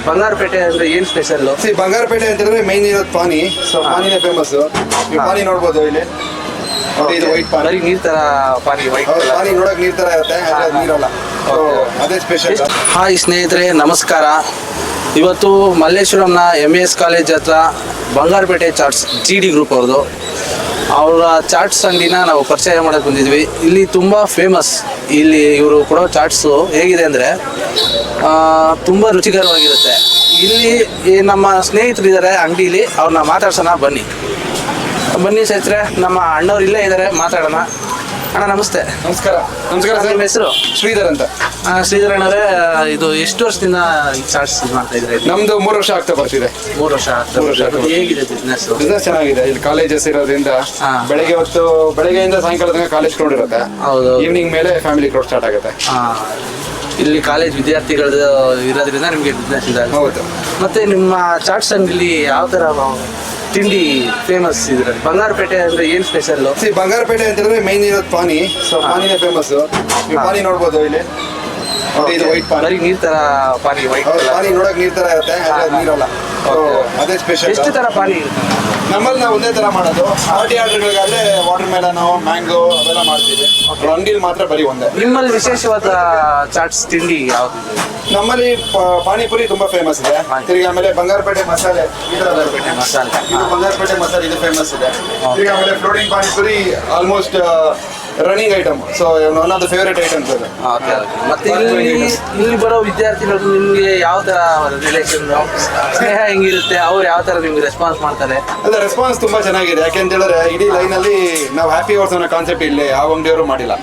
ಬಂಗಾರಪೇಟೆ ಅಂದ್ರೆ ಏನ್ ಸ್ಪೆಷಲ್? ಬಂಗಾರಪೇಟೆ ಅಂತ ಹೇಳಿದ್ರೆ ಮೈನ್ ಇರೋದು ಪಾನಿ. So ಪಾನಿನೇ famous. ಪಾನಿ ನೋಡ್ಬೋದು ಇಲ್ಲಿ. ಇದು ವೈಟ್ ಪಾನಿ. ಬರೀ ನೀರ್ ತರ ಪಾನಿ, ವೈಟ್ ಪಾನಿ ನೋಡಕ್ ನೀರ್ ತರ ಇರುತ್ತೆ, ನೀರಲ್ಲ. ಅದೇ ಸ್ಪೆಷಲ್. ಹಾಯ್ ಸ್ನೇಹಿತರೆ, ನಮಸ್ಕಾರ. ಇವತ್ತು ಮಲ್ಲೇಶ್ವರಂನ MES ಕಾಲೇಜ್ ಹತ್ರ ಬಂಗಾರಪೇಟೆ ಚಾಟ್ಸ್ GD ಗ್ರೂಪ್ ಅವ್ರದ್ದು. ಅವರ ಚಾಟ್ಸ್ ಅಂಗಡಿನ ನಾವು ಪರಿಚಯ ಮಾಡಕ್ಕೆ ಬಂದಿದ್ವಿ. ಇಲ್ಲಿ ತುಂಬ ಫೇಮಸ್. ಇಲ್ಲಿ ಇವರು ಕೊಡೋ ಚಾಟ್ಸು ಹೇಗಿದೆ ಅಂದರೆ ತುಂಬ ರುಚಿಕರವಾಗಿರುತ್ತೆ. ಇಲ್ಲಿ ನಮ್ಮ ಸ್ನೇಹಿತರು ಇದ್ದಾರೆ ಅಂಗಡಿಲಿ, ಅವ್ರನ್ನ ಮಾತಾಡ್ಸೋಣ ಬನ್ನಿ ಸ್ನೇಹಿತರೆ. ನಮ್ಮ ಅಣ್ಣವ್ರು ಇಲ್ಲೇ ಇದ್ದಾರೆ, ಮಾತಾಡೋಣ. ಅಣ್ಣ ನಮಸ್ತೆ. ನಮಸ್ಕಾರ. ನಮಸ್ಕಾರ ಸರ್. ನಿಮ್ಮ ಹೆಸರು? ಶ್ರೀಧರ್ ಅಂತ. ಶ್ರೀಧರ್ ಅಣ್ಣವರೇ, ಇದು ಎಷ್ಟು ವರ್ಷದಿಂದ ಈ ಚಾಟ್ಸ್ ಮಾಡ್ತಾ ಇದ್ರೆ? ನಮ್ದು 3 ವರ್ಷ ಆಗ್ತಾ ಬರ್ತಿದೆ. 3 ವರ್ಷ ಆಗ್ತಾ. ಹೇಗಿದೆ ಬಿಸ್ನೆಸ್? ಬಿಸ್ನೆಸ್ ಚೆನ್ನಾಗಿದೆ. ಇಲ್ಲಿ ಕಾಲೇಜಸ್ ಇರೋದ್ರಿಂದ ಬೆಳಗ್ಗೆಯಿಂದ ಸಾಯಂಕಾಲ ತನಕ ಕಾಲೇಜ್ ಕ್ರೌಡ್ ಇರುತ್ತೆ. ಹೌದು. ಈವ್ನಿಂಗ್ ಮೇಲೆ ಫ್ಯಾಮಿಲಿ ಕ್ರೌಡ್ ಸ್ಟಾರ್ಟ್ ಆಗುತ್ತೆ. ಇಲ್ಲಿ ಕಾಲೇಜ್ ವಿದ್ಯಾರ್ಥಿಗಳು ಇರೋದ್ರಿಂದ ನಿಮಗೆ ಬಿಸ್ನೆಸ್ ಇದೆ. ಹೌದು. ಮತ್ತೆ ನಿಮ್ಮ ಚಾಟ್ಸ್ ಅಂಗಡಿಲಿ ಯಾವ ತರ ತಿಂಡಿ ಫೇಮಸ್ ಇದ್ರಲ್ಲಿ? ಬಂಗಾರಪೇಟೆ ಅಂದ್ರೆ ಏನ್ ಸ್ಪೆಷಲ್? ಬಂಗಾರಪೇಟೆ ಅಂತ ಹೇಳಿದ್ರೆ ಮೈನ್ ಇರೋದು ಪಾನಿ. So ಪಾನಿನೇ famous. ಪಾನಿ ನೋಡ್ಬೋದು ಇಲ್ಲಿ. ಇದು ವೈಟ್ ಪಾನಿ. ಬರೀ ನೀರ್ ತರ ಪಾನಿ, ವೈಟ್ ಪಾನಿ ನೋಡಕ್ ನೀರ್ ತರ ಇರುತ್ತೆ, ನೀರಲ್ಲ. ಅದೇ ಸ್ಪೆಷಲ್. ಎಷ್ಟು ತರ ಪಾನಿ? ನಮ್ಮಲ್ಲಿ ನಾವು ಒಂದೇ ತರ ಮಾಡೋದು. ಪಾರ್ಟಿ ಆರ್ಡರ್ಗಳಿಗಾದ್ರೆ ವಾಟರ್ ಮೆಲನ್, ಮ್ಯಾಂಗೋ ಅವೆಲ್ಲ ಮಾಡ್ತೀವಿ. ಅಂಗಡಿಲಿ ಮಾತ್ರ ಬರೀ ಒಂದೇ. ನಿಮ್ಮಲ್ಲಿ ವಿಶೇಷವಾದ ಚಾಟ್ಸ್ ತಿಂಡಿ ಯಾವ್ದು? ನಮ್ಮಲ್ಲಿ ಪಾನಿಪುರಿ ತುಂಬಾ ಫೇಮಸ್ ಇದೆ. ತಿರ್ಗಿ ಆಮೇಲೆ ಬಂಗಾರಪೇಟೆ ಮಸಾಲೆ, ಮಸಾಲೆ, ಇದು ಬಂಗಾರಪೇಟೆ ಮಸಾಲೆ ಇದು ಫೇಮಸ್ ಇದೆ. ತಿರ್ಗಿ ಆಮೇಲೆ floating panipuri almost running item. So one of the favourite items ಅದು. ಮತ್ತೆ ಇಲ್ಲಿ ಬರೋ ವಿದ್ಯಾರ್ಥಿಗಳು ನಿಮ್ಗೆ ಯಾವ ತರ ರಿಲೇಷನ್, ಸ್ನೇಹ ಹೆಂಗಿರುತ್ತೆ? ಅವ್ರು ಯಾವ ತರ ನಿಮ್ಗೆ ರೆಸ್ಪಾನ್ಸ್ ಮಾಡ್ತಾರೆ? ಅಲ್ಲ, ರೆಸ್ಪಾನ್ಸ್ ತುಂಬಾ ಚೆನ್ನಾಗಿದೆ. ಯಾಕೆಂತ ಹೇಳಿದ್ರೆ ಇಡೀ ಲೈನ್ ಅಲ್ಲಿ ನಾವು ಹ್ಯಾಪಿ ಅವರ್ಸ್ ಅನ್ನೋ ಕಾನ್ಸೆಪ್ಟ್ ಇಲ್ಲಿ ಯಾವ ಅಂಗಡಿಯವರು ಮಾಡಿಲ್ಲ.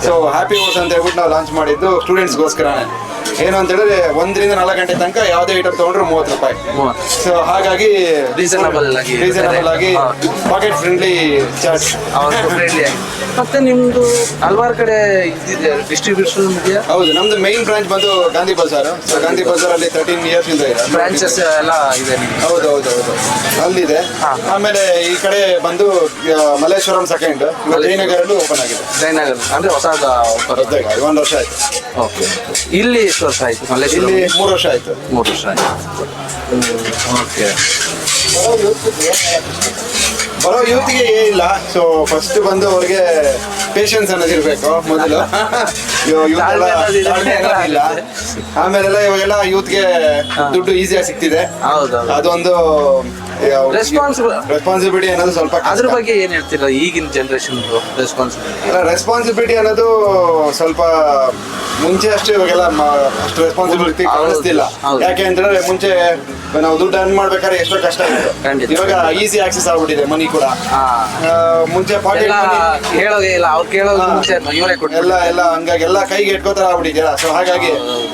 ಸೊ ಹ್ಯಾಪಿ ಅವರ್ಸ್ ಅಂತ ಹೇಳ್ಬಿಟ್ಟು ನಾವು ಲಾಂಚ್ ಮಾಡಿದ್ದು ಸ್ಟೂಡೆಂಟ್ಸ್ಗೋಸ್ಕರನೇ. ಏನು ಅಂತ ಹೇಳಿದ್ರೆ 1 ರಿಂದ 4 ಗಂಟೆ ತನಕ ಯಾವುದೇ ಐಟಮ್ ತಗೊಂಡ್ರೆ 30 ರೂಪಾಯಿ. ಸೊ ಹಾಗಾಗಿ ರೀಸನಬಲ್ ಆಗಿ ಪಾಕೆಟ್ ಫ್ರೆಂಡ್ಲಿ ಚಾಟ್ಸ್. ಮತ್ತೆ ನಿಮ್ದು ಹಲವಾರು ಕಡೆ ಡಿಸ್ಟ್ರಿಬ್ಯೂಷನ್ ಇದೆಯಾ? ಹೌದು. ನಮ್ದು ಮೈನ್ ಬ್ರಾಂಚ್ ಬಂದು ಗಾಂಧಿ ಬಜಾರ್. ಸೊ ಗಾಂಧಿ ಬಜಾರ್ ಅಲ್ಲಿ 13 years ಇಂದ ಇದೆ. ಬ್ರಾಂಚಸ್ ಎಲ್ಲ ಇದೆ. ಹೌದು ಅಲ್ಲಿದೆ. ಆಮೇಲೆ ಈ ಕಡೆ ಬಂದು ಮಲ್ಲೇಶ್ವರಂ ಸೆಕೆಂಡ್ ಜಯನಗರಲ್ಲೂ ಓಪನ್ ಆಗಿದೆ. ಜಯನಗರ ಅಂದ್ರೆ ಹೊಸದ 1 ವರ್ಷ ಆಯ್ತು. ಓಕೆ. ಇಲ್ಲಿ ಎಷ್ಟು ವರ್ಷ ಆಯ್ತು? ಮಲ್ಲೇಶ್ವರಂ ಇಲ್ಲಿ 3 ವರ್ಷ ಆಯ್ತು. 3 ವರ್ಷ ಆಯ್ತು. ಓಕೆ. ಬರೋ ಯೂತ್ಗೆ ಏನಿಲ್ಲ. ಸೊ ಫಸ್ಟ್ ಬಂದು ಅವ್ರಿಗೆ ಪೇಷನ್ಸ್ ಅನ್ನೋದಿರ್ಬೇಕು ಮೊದಲು. ಇಲ್ಲ. ಆಮೇಲೆಲ್ಲ ಇವಾಗೆಲ್ಲ ಯೂತ್ಗೆ ದುಡ್ಡು ಈಸಿಯಾಗಿ ಸಿಗ್ತಿದೆ. ಅದೊಂದು ರೆಸ್ಪಾನ್ಸಿಬಿಲಿಟಿ ಅನ್ನೋದು ಸ್ವಲ್ಪ. ಅದ್ರ ಬಗ್ಗೆ ಏನ್ ಹೇಳ್ತೀರಾ ಈಗಿನ ಜನರೇಷನ್ ರೆಸ್ಪಾನ್ಸಿಬಿಲಿಟಿ ಅನ್ನೋದು ಸ್ವಲ್ಪ ಮುಂಚೆ ಅಷ್ಟು ಇವಾಗೆಲ್ಲ ಅಷ್ಟು ರೆಸ್ಪಾನ್ಸಿಬಿಲಿಟಿ ಕಾಣಿಸ್ತಿಲ್ಲ. ಯಾಕೆ ಅಂತಂದ್ರೆ ಮುಂಚೆ ನಾವು ದುಡ್ಡು ಅರ್ನ್ ಮಾಡ್ಬೇಕಾದ್ರೆ ಎಷ್ಟೋ ಕಷ್ಟ ಇತ್ತು. ಇವಾಗ ಈಸಿ ಆಕ್ಸೆಸ್ ಆಗ್ಬಿಟ್ಟಿದೆ ಮನಿ ಕೂಡ. ಮುಂಚೆ ಹೇಳೋದೇ ಇಲ್ಲ, ಅವ್ರು ಕೇಳೋದು ಎಲ್ಲ ಹಂಗಾಗಿ ಎಲ್ಲ ಕೈಗೆ ಇಟ್ಕೋತರ ಆಗ್ಬಿಟ್ಟಿದ್ಯಲ್ಲ. ಸೊ ಹಾಗಾಗಿ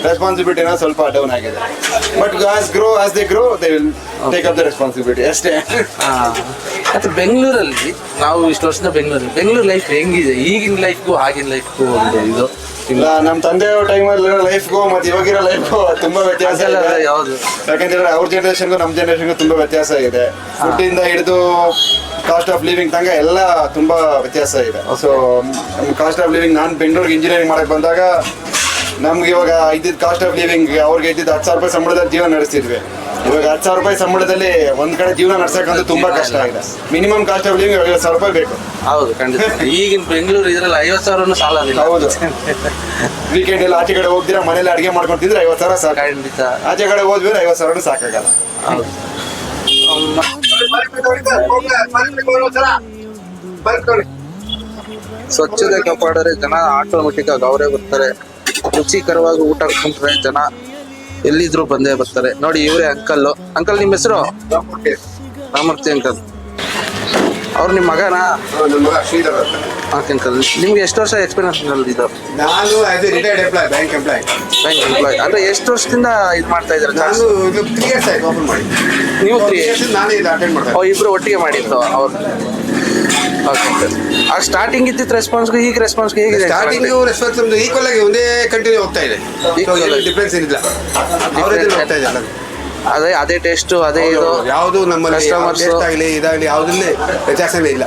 ರೆಸ್ಪಾನ್ಸಿಬಿಲಿಟಿ ಸ್ವಲ್ಪ ಡೌನ್ ಆಗಿದೆ. But as they grow they will take up the responsibility ಅಷ್ಟೇ. ಮತ್ತೆ ಬೆಂಗಳೂರಲ್ಲಿ ನಾವು ಇಷ್ಟು ವರ್ಷದ ಬೆಂಗಳೂರು ಲೈಫ್ ಹೆಂಗಿದೆ? ಈಗಿನ ಲೈಫ್ಗೂ ಆಗಿನ ಲೈಫ್ಗೂ ಒಂದು ಇದು ಇಲ್ಲ. ನಮ್ಮ ತಂದೆಯವ್ರ ಟೈಮಲ್ಲಿ ಲೈಫ್ಗೂ ಮತ್ತೆ ಇವಾಗಿರೋ ಲೈಫ್ಗೂ ತುಂಬಾ ವ್ಯತ್ಯಾಸ ಇದೆ. ಯಾವುದು? ಯಾಕಂದ್ರೆ ಅವ್ರ ಜನರೇಷನ್ಗೂ ನಮ್ಮ ಜನರೇಷನ್ಗೂ ತುಂಬಾ ವ್ಯತ್ಯಾಸ ಇದೆ. ಫುಡ್ಡಿಂದ ಹಿಡಿದು ಕಾಸ್ಟ್ ಆಫ್ ಲಿವಿಂಗ್ ತನಕ ಎಲ್ಲ ತುಂಬಾ ವ್ಯತ್ಯಾಸ ಇದೆ. ಸೊ ಕಾಸ್ಟ್ ಆಫ್ ಲಿವಿಂಗ್, ನಾನು ಬೆಂಗಳೂರಿಗೆ ಇಂಜಿನಿಯರಿಂಗ್ ಮಾಡಕ್ ಬಂದಾಗ ನಮ್ಗೆ ಇವಾಗ ಇದ್ದಿದ್ದು ಕಾಸ್ಟ್ ಆಫ್ ಲಿವಿಂಗ್ ಅವ್ರಿಗೆ ಇದ್ದಿದ್ದು 10,000 ರೂಪಾಯಿ ಸಂಬಳದಲ್ಲಿ ಜೀವನ ನಡೆಸ್ತಿದ್ವಿ. ಇವಾಗ 10,000 ರೂಪಾಯಿ ಸಂಬಳದಲ್ಲಿ ಒಂದ್ ಕಡೆ ಜೀವನ ನಡ್ಸಕ್ಕಂತೂ ತುಂಬಾ ಕಷ್ಟ ಆಗಿದೆ. ಮಿನಿಮಮ್ ಕಾಸ್ಟ್ ಆಫ್ ಲಿವಿಂಗ್ 50,000 ರೂಪಾಯಿ ಬೇಕು. ಹೌದು, ಖಂಡಿತ. ಈಗಿನ ಬೆಂಗಳೂರು ಇದ್ರಲ್ಲಿ 50,000 ಸಾಲದಿಲ್ಲ. ಹೌದು. ವೀಕೆಂಡ್ ಎಲ್ಲ ಆಚೆ ಕಡೆ ಹೋಗ್ತೀರಾ, ಮನೇಲಿ ಅಡಿಗೆ ಮಾಡ್ಕೊಂಡು ತಿಂದ್ರೆ 50,000 ಸಾಕು. ಖಂಡಿತ. ಆಚೆ ಕಡೆ ಹೋದ್ವಿ 50,000 ಸಾಕಾಗಲ್ಲ. ಸ್ವಚ್ಛತೆ ಕಾಪಾಡಿದ್ರೆ ಜನ ಆಟೋಮೆಟಿಕ್ ಆಗಿ ಅವರೇ ಬರ್ತಾರೆ. ರುಚಿಕರವಾಗಿ ಊಟ ಕುಂತ್ರೆ ಜನ ಎಲ್ಲಿದ್ರು ಬಂದೇ ಬರ್ತಾರೆ. ನೋಡಿ, ಇವರೇ ಅಂಕಲ್. ನಿಮ್ಮ ಹೆಸರು? ರಾಮಮೂರ್ತಿ ಅಂಕಲ್. ಅವ್ರು ನಿಮ್ಮ ಮಗನಾ? ಅಂಕಲ್, ನಿಮ್ಗೆ ಎಷ್ಟು ವರ್ಷ ಎಕ್ಸ್ಪೀರಿಯನ್ಸ್ ಇದೆ? ನಾನು ರಿಟೈರ್ಡ್ ಎಂಪ್ಲಾಯ್, ಬ್ಯಾಂಕ್ ಎಂಪ್ಲಾಯ್. ಅಂದ್ರೆ ಎಷ್ಟು ವರ್ಷದಿಂದ ಇದು ಮಾಡ್ತಾ ಇದ್ದಾರೆ? ನಾನು 3 years ಆಯ್ತು ಓಪನ್ ಮಾಡಿ. ನೀವು 3 years? ನಾನೇ ಇದು ಅಟೆಂಡ್ ಮಾಡ್ದೆ. ಇಬ್ರು ಒಟ್ಟಿಗೆ ಮಾಡಿತ್ತು ಅವ್ರು? ಓಕೆ. ಆ ಸ್ಟಾರ್ಟಿಂಗ್ ಇದ್ದಿತ್ತು ರೆಸ್ಪಾನ್ಸ್ಗೂ ಈಗ ರೆಸ್ಪಾನ್ಸ್ಗೂ ಹೇಗಿದೆ? ಸ್ಟಾರ್ಟಿಂಗ್ ರೆಸ್ಪಾನ್ಸ್ ಈಕ್ವಲ್ ಆಗಿ ಒಂದೇ ಕಂಟಿನ್ಯೂ ಹೋಗ್ತಾ ಇದೆ. ಡಿಫ್ರೆನ್ಸ್ ಏನಿಲ್ಲ. ಹೋಗ್ತಾ ಇದೆ. ಅದೇ ಟೇಸ್ಟ್, ಅದೇ ಇದು. ಯಾವುದು ನಮ್ಮಲ್ಲಿ ಟೇಸ್ಟ್ ಆಗಲಿ ಇದಾಗಲಿ ಯಾವುದಲ್ಲೇ ವ್ಯತ್ಯಾಸವೇ ಇಲ್ಲ.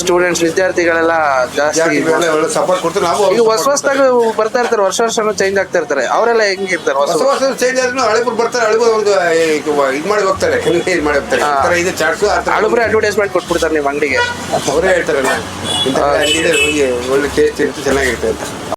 ಸ್ಟೂಡೆಂಟ್ಸ್ ವಿದ್ಯಾರ್ಥಿಗಳೆಲ್ಲ ಜಾಸ್ತಿ ಒಳ್ಳೆ ಸಪೋರ್ಟ್ ಕೊಡ್ತಾರೆ. ನಾವು ಈಗ ಹೊಸದಾಗಿ ಬರ್ತಾ ಇರ್ತಾರೆ, ವರ್ಷನೂ ಚೇಂಜ್ ಆಗ್ತಾ ಇರ್ತಾರೆ. ಅವರೆಲ್ಲ ಹೆಂಗಿರ್ತಾರೆ? ಹೊಸ ವರ್ಷ ಚೇಂಜ್ ಆದ್ರೂ ಹಳೆಬರು ಬರ್ತಾರೆ, ಹಳೆಬರು ಒಂದು ಇದು ಮಾಡಿ ಹೋಗ್ತಾರೆ, ಇದು ಮಾಡಿ ಹೋಗ್ತಾರೆ. ಆ ಥರ ಇದು ಚಾಟ್ಸು ಆ ಥರ ಹಳಬ್ರೆ ಅಡ್ವರ್ಟೈಸ್ಮೆಂಟ್ ಕೊಟ್ಬಿಡ್ತಾರೆ ನಿಮ್ಮ ಅಂಗಡಿಗೆ. ಅವರೇ ಹೇಳ್ತಾರಲ್ಲ ಇಂಥ ಅಂಗಡಿ ಇದೆ, ಹೋಗಿ ಒಳ್ಳೆ ಟೇಸ್ಟ್ ಇರುತ್ತೆ, ಚೆನ್ನಾಗಿರುತ್ತೆ ಅಂತ.